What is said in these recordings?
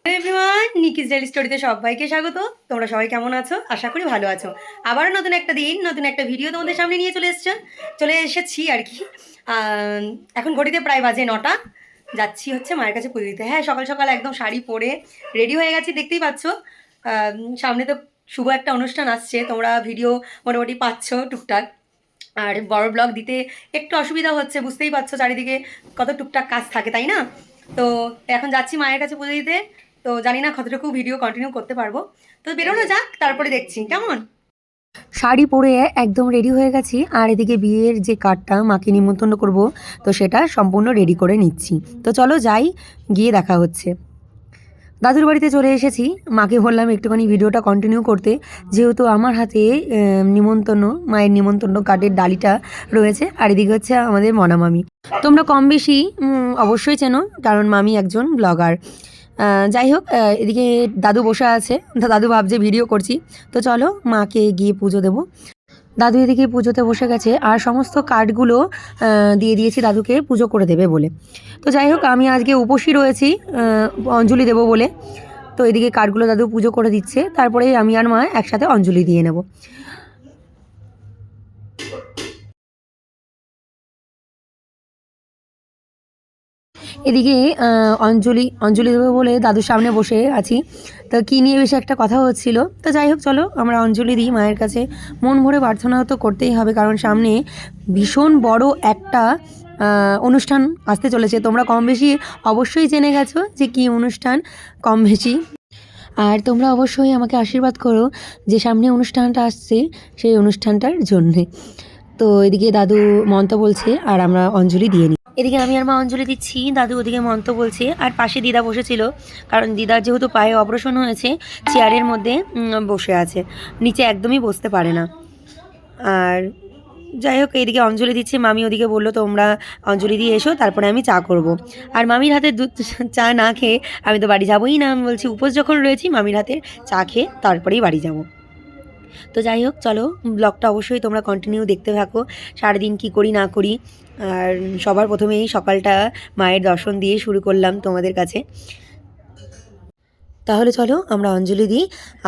Everyone, নিকিস daily স্টোরিতে সবাইকে স্বাগত। তোমরা সবাই কেমন আছো? আশা করি ভালো আছো। আবারও নতুন একটা দিন, নতুন একটা ভিডিও তোমাদের সামনে নিয়ে চলে এসেছি আর কি। এখন ঘড়িতে প্রায় বাজে 9টা। যাচ্ছি হচ্ছে মায়ের কাছে পুজো দিতে। হ্যাঁ, সকাল সকাল একদম শাড়ি পরে রেডি হয়ে গেছি, দেখতেই পাচ্ছ। সামনে তো শুভ একটা অনুষ্ঠান আসছে, তোমরা ভিডিও মোটামুটি পাচ্ছ টুকটাক। আর বড় ব্লগ দিতে একটু অসুবিধা হচ্ছে, বুঝতেই পারছো চারিদিকে কত টুকটাক কাজ থাকে, তাই না? তো এখন যাচ্ছি মায়ের কাছে পুজো দিতে। তো জানি না কতটুকু ভিডিও কন্টিনিউ করতে পারবো। তো বেরোনো যাক, তারপরে দেখছি কেমন। শাড়ি পরে একদম রেডি হয়ে গেছি, আর এদিকে বিয়ের যে কার্ডটা মাকে নিমন্ত্রণ করব, তো সেটা সম্পূর্ণ রেডি করে নিচ্ছি। তো চলো যাই, গিয়ে দেখা হচ্ছে। দাদুর বাড়িতে চলে এসেছি, মাকে বললাম একটুখানি ভিডিওটা কন্টিনিউ করতে, যেহেতু আমার হাতে মায়ের নিমন্ত্রণ কার্ডের ডালিটা রয়েছে, আর এদিকে হচ্ছে আমাদের মনামামি। তোমরা কম বেশি অবশ্যই চেনো, কারণ মামি একজন ব্লগার। যাই হোক, এদিকে দাদু বসে আছে, দাদু ভাবছে ভিডিও করছি। তো চলো মাকে গিয়ে পুজো দেবো। দাদু এদিকে পুজোতে বসে গেছে, আর সমস্ত কার্ডগুলো দিয়ে দিয়েছি দাদুকে পুজো করে দেবে বলে। তো যাই হোক, আমি আজকে উপসী রয়েছি অঞ্জলি দেবো বলে। তো এদিকে কার্ডগুলো দাদু পুজো করে দিচ্ছে, তারপরে আমি আর মা একসাথে অঞ্জলি দিয়ে নেব। এদিকে অঞ্জলি দেবো বলে দাদুর সামনে বসে আছি। তো কী নিয়ে বেশি একটা কথা হচ্ছিল। তো যাই হোক, চলো আমরা অঞ্জলি দিই মায়ের কাছে। মন ভরে প্রার্থনা তো করতেই হবে, কারণ সামনে ভীষণ বড় একটা অনুষ্ঠান আসতে চলেছে। তোমরা কম বেশি অবশ্যই জেনে গেছো যে কী অনুষ্ঠান, কম বেশি। আর তোমরা অবশ্যই আমাকে আশীর্বাদ করো যে সামনে অনুষ্ঠানটা আসছে সেই অনুষ্ঠানটার জন্যে। তো এদিকে দাদু মন্ত্র বলছে, আর আমরা অঞ্জলি দিয়ে নিই। এদিকে আমি আর মা অঞ্জলি দিচ্ছি, দাদু ওদিকে মন্ত্র বলছে, আর পাশে দিদা বসেছিল, কারণ দিদার যেহেতু পায়ে অপারেশন হয়েছে, চেয়ারের মধ্যে বসে আছে, নিচে একদমই বসতে পারে না। আর যাই হোক, এইদিকে অঞ্জলি দিচ্ছে, মামি ওদিকে বললো তোমরা অঞ্জলি দিয়ে এসো, তারপরে আমি চা করব। আর মামির হাতে দুধ চা না খেয়ে আমি তো বাড়ি যাবোই না। আমি বলছি উপোস যখন রয়েছি, মামির হাতে চা খেয়ে তারপরেই বাড়ি যাব। তো যাই হোক, চলো ব্লগটা অবশ্যই তোমরা কন্টিনিউ দেখতে থাকো, সারাদিন কী করি না করি। আর সবার প্রথমেই সকালটা মায়ের দর্শন দিয়ে শুরু করলাম তোমাদের কাছে। তাহলে চলো আমরা অঞ্জলি দিই,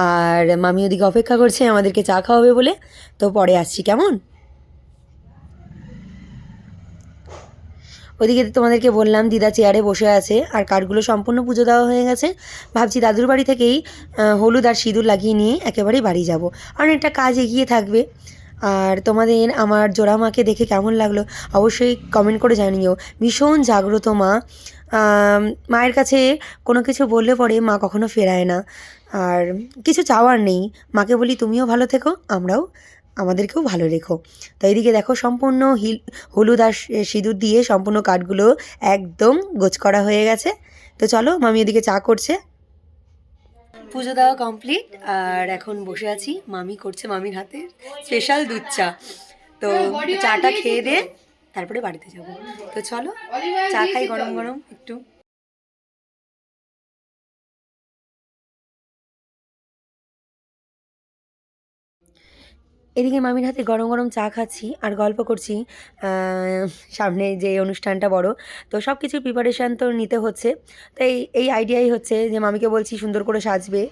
আর মামি ওদিকে অপেক্ষা করছে আমাদেরকে চা খাওয়াবে বলে। তো পরে আসছি কেমন। ওইদিকে তোমাদেরকে বললাম দিদা চেয়ারে বসে আছে, আর কার্ডগুলো সম্পূর্ণ পুজো দেওয়া হয়ে গেছে। ভাবছি দাদুর বাড়ি থেকেই হলুদ আর সিঁদুর লাগিয়ে নিয়ে একেবারেই বাড়ি যাব, অনেকটা কাজ এগিয়ে থাকবে। আর তোমাদের আমার জোড়া মাকে দেখে কেমন লাগলো অবশ্যই কমেন্ট করে জানিও। ভীষণ জাগ্রত মা। মায়ের কাছে কোনো কিছু বললে পরে মা কখনো ফেরায় না, আর কিছু চাওয়ার নেই। মাকে বলি তুমিও ভালো থেকো, আমরাও আমাদেরকেও ভালো রেখো। তো এইদিকে দেখো সম্পূর্ণ হলুদ আর সিঁদুর দিয়ে সম্পূর্ণ কাঠগুলো একদম গোছ করা হয়ে গেছে। তো চলো, মামি এদিকে চা করছে। পুজো দেওয়া কমপ্লিট, আর এখন বসে আছি, মামি করছে মামির হাতে স্পেশাল দুধ চা। তো চাটা খেয়ে দে, তারপরে বাড়িতে যাব। তো চলো চা খাই গরম গরম একটু। এদিকে মামির হাতে গরম গরম চা খাচ্ছি আর গল্প করছি। সামনে যে অনুষ্ঠানটা বড়, তো সব কিছুর প্রিপারেশান তো নিতে হচ্ছে। তো এই আইডিয়াই হচ্ছে যে মামিকে বলছি সুন্দর করে সাজবে,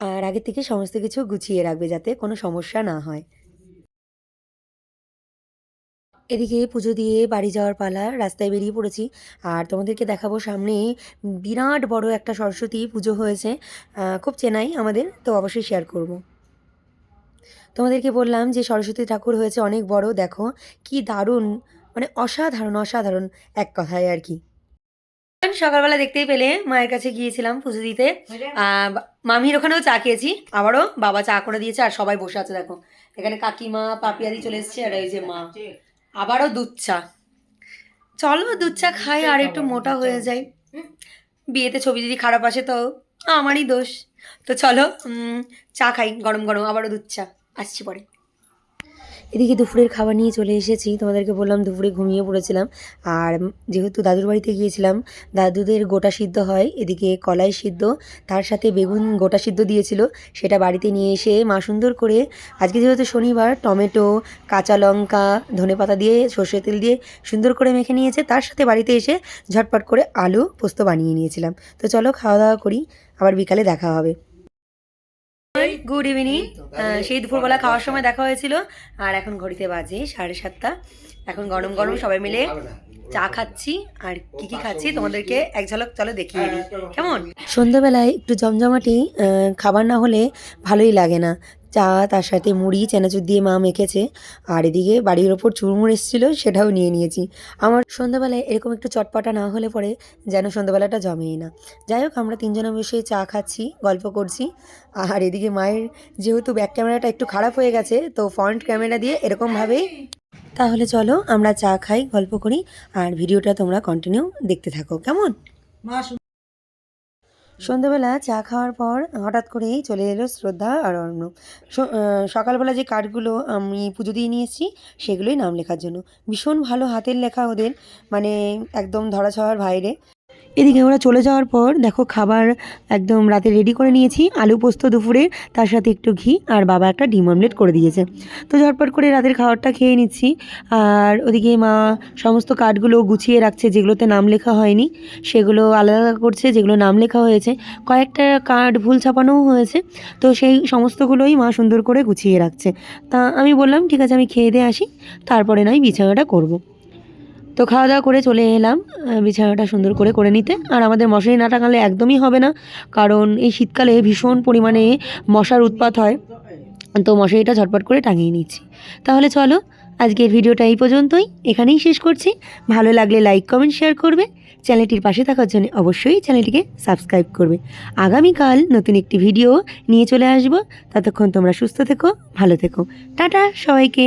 আর আগে থেকে সমস্ত কিছু গুছিয়ে রাখবে যাতে কোনো সমস্যা না হয়। এদিকে পুজো দিয়ে বাড়ি যাওয়ার পালা, রাস্তায় বেরিয়ে পড়েছি। আর তোমাদেরকে দেখাবো সামনে বিরাট বড় একটা সরস্বতী পুজো হয়েছে, খুব চেনাই আমাদের, তো অবশ্যই শেয়ার করব। তোমাদেরকে বললাম যে সরস্বতী ঠাকুর হয়েছে অনেক বড়, দেখো কি দারুণ, মানে অসাধারণ অসাধারণ এক কথায় আর কি। সকালবেলা দেখতেই পেলে মায়ের কাছে গিয়েছিলাম পুজো দিতে। মামির ওখানেও চা খেয়েছি, আবারও বাবা চা করে দিয়েছে, আর সবাই বসে আছে দেখো। এখানে কাকিমা পাপিয়াদি চলে এসছে, আর এই যে মা। আবারও দুধ চা। চলো দুধ চা খাই আর একটু মোটা হয়ে যাই। বিয়েতে ছবি যদি খারাপ আসে তো আমারই দোষ। তো চলো চা খাই গরম গরম, আবারও দুধ চা। আসছি পরে। এদিকে দুপুরের খাবার নিয়ে চলে এসেছি। তোমাদেরকে বললাম দুপুরে ঘুমিয়ে পড়েছিলাম। আর যেহেতু দাদুর বাড়িতে গিয়েছিলাম, দাদুদের গোটা সিদ্ধ হয়, এদিকে কলাই সিদ্ধ, তার সাথে বেগুন গোটা সিদ্ধ দিয়েছিল। সেটা বাড়িতে নিয়ে এসে মা সুন্দর করে, আজকে যেহেতু শনিবার, টমেটো, কাঁচা লঙ্কা, ধনেপাতা দিয়ে, সর্ষে তেল দিয়ে সুন্দর করে মেখে নিয়েছে। তার সাথে বাড়িতে এসে ঝটপট করে আলু পোস্ত বানিয়ে নিয়েছিলাম। তো চলো খাওয়া দাওয়া করি, আবার বিকালে দেখা হবে। Good evening. সেই দুপুরবেলা খাওয়ার সময় দেখা হয়েছিল, আর এখন ঘড়িতে বাজে 7:30। এখন গরম গরম সবাই মিলে চা খাচ্ছি। আর কি কি খাচ্ছি তোমাদেরকে এক ঝলক চলো দেখিয়ে দিই কেমন। সন্ধ্যাবেলায় একটু জমজমাটি খাবার না হলে ভালোই লাগে না। চা, তার সাথে মুড়ি চানাচুর দিয়ে মা মেখেছে। আর এদিকে বাড়ির ওপর চুরমুর এসেছিলো, সেটাও নিয়ে নিয়েছি। আমার সন্ধ্যাবেলায় এরকম একটু চটপটা না হলে পরে যেন সন্ধ্যাবেলাটা জমেই না। যাই হোক, আমরা তিনজনে বসে চা খাচ্ছি, গল্প করছি। আর এদিকে মায়ের যেহেতু ব্যাক ক্যামেরাটা একটু খারাপ হয়ে গেছে, তো ফ্রন্ট ক্যামেরা দিয়ে এরকমভাবেই। তাহলে চলো আমরা চা খাই, গল্প করি, আর ভিডিওটা তোমরা কন্টিনিউ দেখতে থাকো কেমন। সন্ধ্যাবেলা চা খাওয়ার পর হঠাৎ করেই চলে এলো শ্রদ্ধা আর অর্ণব। সকালবেলা যে কার্ডগুলো আমি পুজো দিয়ে নিয়েছি, সেগুলোই নাম লেখার জন্য। ভীষণ ভালো হাতের লেখা ওদের, মানে একদম ধরাছোঁয়ার বাইরে। এদিকে ওরা চলে যাওয়ার পর দেখো খাবার একদম রাতে রেডি করে নিয়েছি। আলু পোস্ত দুপুরে, তার সাথে একটু ঘি, আর বাবা একটা ডিম অমলেট করে দিয়েছে। তো ঝটপট করে রাতের খাবারটা খেয়ে নিচ্ছি। আর ওদিকে মা সমস্ত কার্ডগুলো গুছিয়ে রাখছে, যেগুলোতে নাম লেখা হয়নি সেগুলো আলাদা করছে, যেগুলো নাম লেখা হয়েছে কয়েকটা কার্ড ভুল ছাপানোও হয়েছে, তো সেই সমস্তগুলোই মা সুন্দর করে গুছিয়ে রাখছে। তা আমি বললাম ঠিক আছে, আমি খেয়ে দিয়ে আসি, তারপরে নয় বিছানাটা করব। তো খাওয়া দাওয়া করে চলে এলাম বিছানাটা সুন্দর করে নিতে। আর আমাদের মশারি না টাঙালে একদমই হবে না, কারণ এই শীতকালে ভীষণ পরিমাণে মশার উৎপাত হয়। তো মশারিটা ঝটপট করে টাঙিয়ে নিচ্ছি। তাহলে চলো আজকের ভিডিওটা এই পর্যন্তই, এখানেই শেষ করছি। ভালো লাগলে লাইক কমেন্ট শেয়ার করবে, চ্যানেলটির পাশে থাকার জন্য অবশ্যই চ্যানেলটিকে সাবস্ক্রাইব করবে। আগামীকাল নতুন একটি ভিডিও নিয়ে চলে আসবো। ততক্ষণ তোমরা সুস্থ থেকো, ভালো থেকো। টাটা সবাইকে।